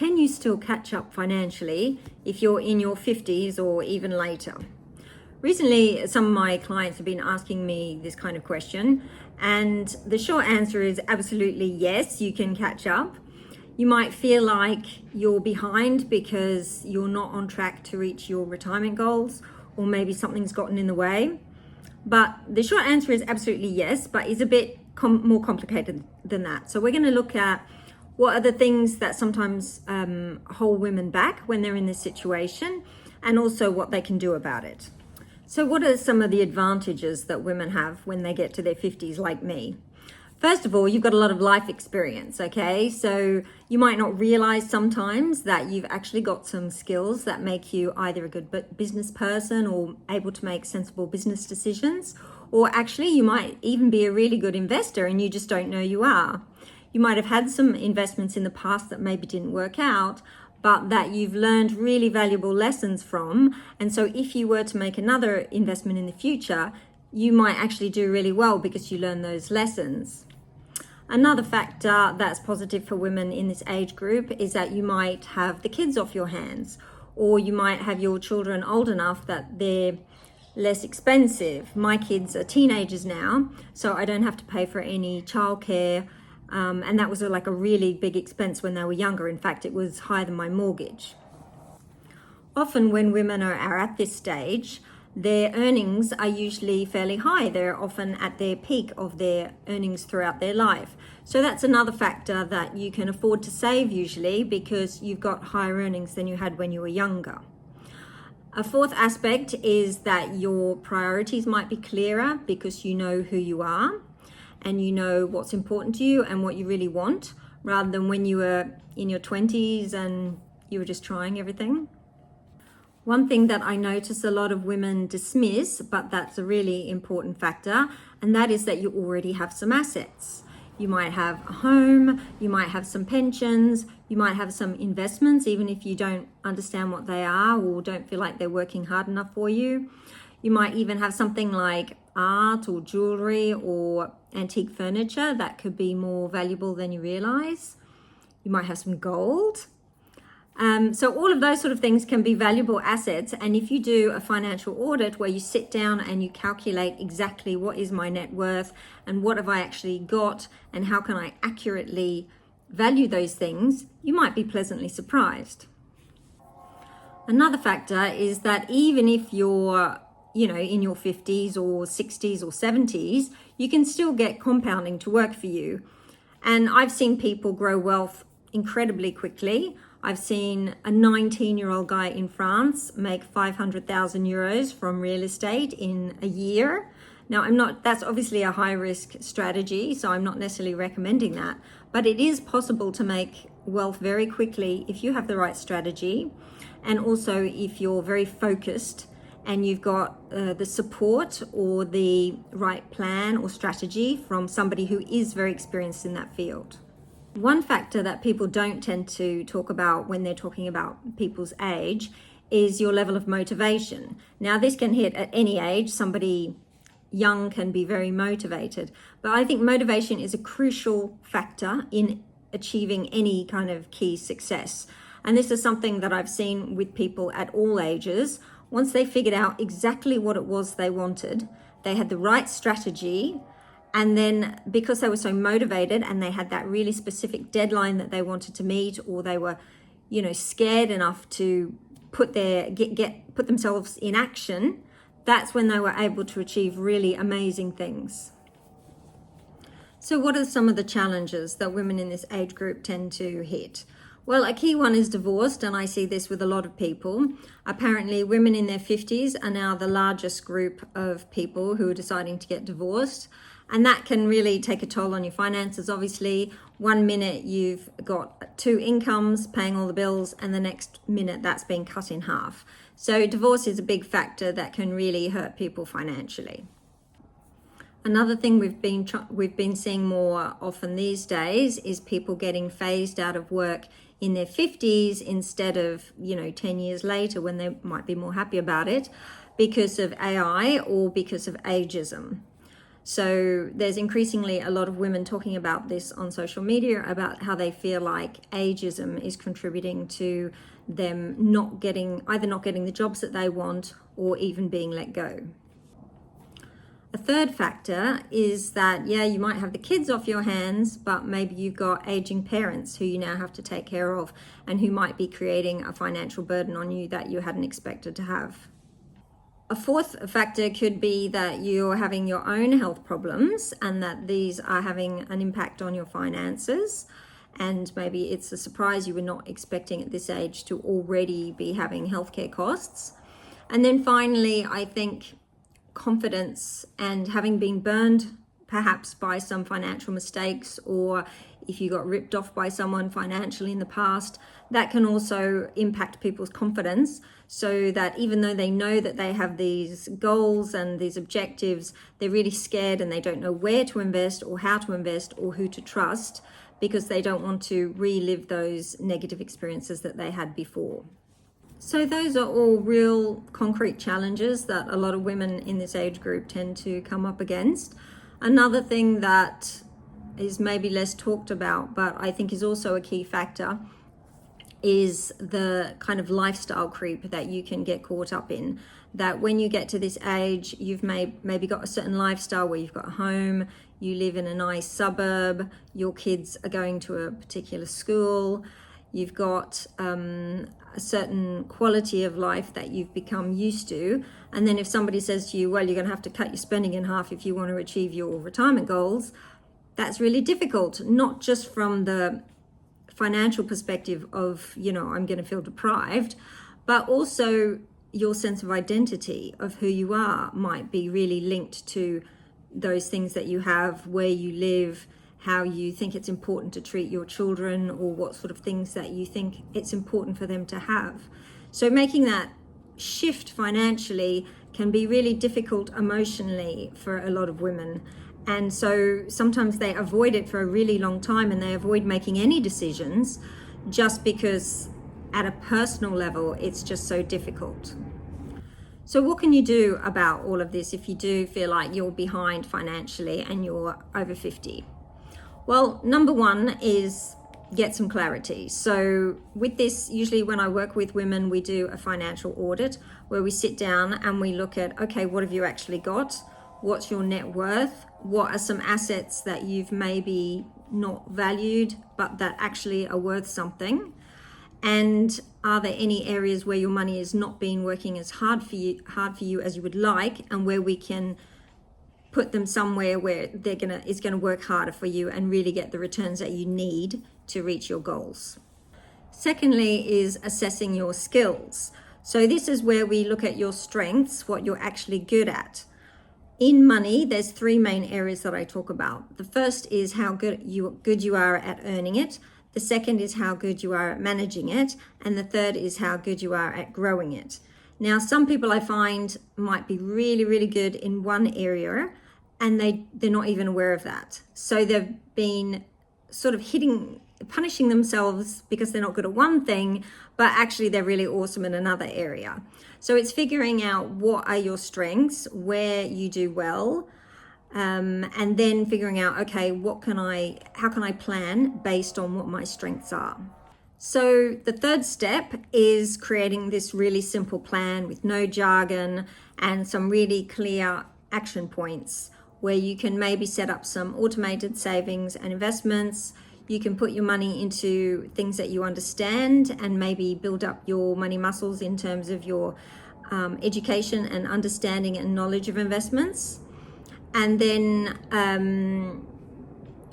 can you still catch up financially if you're in your 50s or even later? Recently, some of my clients have been asking me this kind of question, and the short answer is absolutely yes, you can catch up. You might feel like you're behind because you're not on track to reach your retirement goals, or maybe something's gotten in the way. But the short answer is absolutely yes, but it's a bit more complicated than that. So we're going to look at what are the things that sometimes hold women back when they're in this situation, and also what they can do about it. So what are some of the advantages that women have when they get to their 50s like me? First of all, you've got a lot of life experience, okay? So you might not realize sometimes that you've actually got some skills that make you either a good business person or able to make sensible business decisions, or actually you might even be a really good investor and you just don't know you are. You might have had some investments in the past that maybe didn't work out, but that you've learned really valuable lessons from. And so if you were to make another investment in the future, you might actually do really well because you learn those lessons. Another factor that's positive for women in this age group is that you might have the kids off your hands, or you might have your children old enough that they're less expensive. My kids are teenagers now, so I don't have to pay for any childcare, and that was like a really big expense when they were younger. In fact, it was higher than my mortgage. Often when women are at this stage, their earnings are usually fairly high. They're often at their peak of their earnings throughout their life. So that's another factor that you can afford to save usually, because you've got higher earnings than you had when you were younger. A fourth aspect is that your priorities might be clearer because you know who you are and you know what's important to you and what you really want, rather than when you were in your 20s and you were just trying everything. One thing that I notice a lot of women dismiss, but that's a really important factor, and that is that you already have some assets. You might have a home, you might have some pensions, you might have some investments, even if you don't understand what they are or don't feel like they're working hard enough for you. You might even have something like art or jewelry or antique furniture that could be more valuable than you realize. You might have some gold. So all of those sort of things can be valuable assets. And if you do a financial audit where you sit down and you calculate exactly what is my net worth and what have I actually got and how can I accurately value those things, you might be pleasantly surprised. Another factor is that even if you're, in your 50s or 60s or 70s, you can still get compounding to work for you. And I've seen people grow wealth incredibly quickly. I've seen a 19-year-old guy in France make 500,000 euros from real estate in a year. Now, that's obviously a high risk strategy, so I'm not necessarily recommending that, but it is possible to make wealth very quickly if you have the right strategy, and also if you're very focused and you've got the support or the right plan or strategy from somebody who is very experienced in that field. One factor that people don't tend to talk about when they're talking about people's age is your level of motivation. Now, this can hit at any age. Somebody young can be very motivated, but I think motivation is a crucial factor in achieving any kind of key success. And this is something that I've seen with people at all ages. Once they figured out exactly what it was they wanted, they had the right strategy, and then because they were so motivated and they had that really specific deadline that they wanted to meet, or they were, scared enough to put themselves in action, that's when they were able to achieve really amazing things. So what are some of the challenges that women in this age group tend to hit? Well, a key one is divorced, and I see this with a lot of people. Apparently, women in their 50s are now the largest group of people who are deciding to get divorced. And that can really take a toll on your finances. Obviously, 1 minute you've got 2 incomes paying all the bills, and the next minute that's being cut in half. So divorce is a big factor that can really hurt people financially. Another thing we've been seeing more often these days is people getting phased out of work in their 50s instead of 10 years later, when they might be more happy about it, because of AI or because of ageism. So there's increasingly a lot of women talking about this on social media, about how they feel like ageism is contributing to them either not getting the jobs that they want or even being let go. A third factor is that, yeah, you might have the kids off your hands, but maybe you've got aging parents who you now have to take care of and who might be creating a financial burden on you that you hadn't expected to have. A fourth factor could be that you're having your own health problems and that these are having an impact on your finances. And maybe it's a surprise you were not expecting at this age to already be having healthcare costs. And then finally, I think confidence and having been burned perhaps by some financial mistakes, or if you got ripped off by someone financially in the past, that can also impact people's confidence, so that even though they know that they have these goals and these objectives, they're really scared and they don't know where to invest or how to invest or who to trust, because they don't want to relive those negative experiences that they had before. So those are all real concrete challenges that a lot of women in this age group tend to come up against. Another thing that is maybe less talked about, but I think is also a key factor, is the kind of lifestyle creep that you can get caught up in. That when you get to this age, you've maybe got a certain lifestyle where you've got a home, you live in a nice suburb, your kids are going to a particular school, you've got a certain quality of life that you've become used to. And then if somebody says to you, well, you're going to have to cut your spending in half if you want to achieve your retirement goals, that's really difficult, not just from the financial perspective of, I'm going to feel deprived, but also your sense of identity of who you are might be really linked to those things that you have, where you live, how you think it's important to treat your children, or what sort of things that you think it's important for them to have. So making that shift financially can be really difficult emotionally for a lot of women. And so sometimes they avoid it for a really long time, and they avoid making any decisions just because at a personal level, it's just so difficult. So what can you do about all of this if you do feel like you're behind financially and you're over 50? Well, number one is get some clarity. So with this, usually when I work with women, we do a financial audit where we sit down and we look at, okay, what have you actually got? What's your net worth? What are some assets that you've maybe not valued, but that actually are worth something? And are there any areas where your money is not being working as hard for you as you would like, and where we can put them somewhere where it's gonna work harder for you and really get the returns that you need to reach your goals? Secondly is assessing your skills. So this is where we look at your strengths, what you're actually good at. In money, there's three main areas that I talk about. The first is how good you are at earning it. The second is how good you are at managing it. And the third is how good you are at growing it. Now, some people I find might be really, really good in one area, and they're not even aware of that. So they've been sort of punishing themselves because they're not good at one thing, but actually they're really awesome in another area. So it's figuring out what are your strengths, where you do well, and then figuring out, okay, how can I plan based on what my strengths are? So the third step is creating this really simple plan with no jargon and some really clear action points, where you can maybe set up some automated savings and investments. You can put your money into things that you understand and maybe build up your money muscles in terms of your education and understanding and knowledge of investments. And then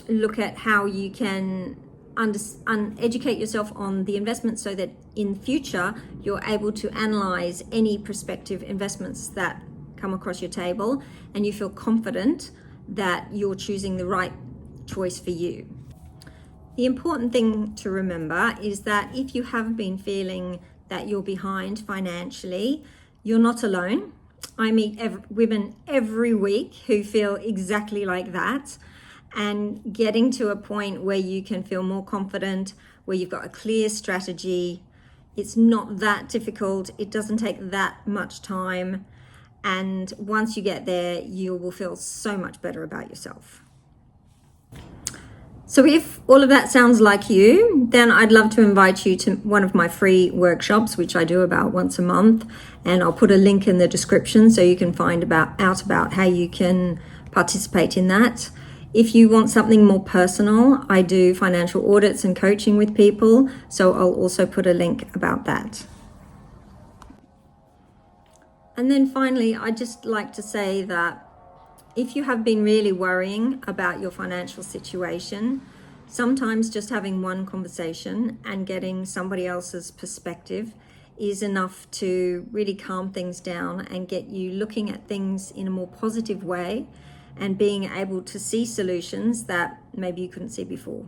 look at how you can educate yourself on the investment, so that in future you're able to analyze any prospective investments that come across your table, and you feel confident that you're choosing the right choice for you. The important thing to remember is that if you have been feeling that you're behind financially, you're not alone. I meet women every week who feel exactly like that, and getting to a point where you can feel more confident, where you've got a clear strategy. It's not that difficult. It doesn't take that much time. And once you get there, you will feel so much better about yourself. So if all of that sounds like you, then I'd love to invite you to one of my free workshops, which I do about once a month. And I'll put a link in the description so you can find out about how you can participate in that. If you want something more personal, I do financial audits and coaching with people. So I'll also put a link about that. And then finally, I'd just like to say that if you have been really worrying about your financial situation, sometimes just having one conversation and getting somebody else's perspective is enough to really calm things down and get you looking at things in a more positive way and being able to see solutions that maybe you couldn't see before.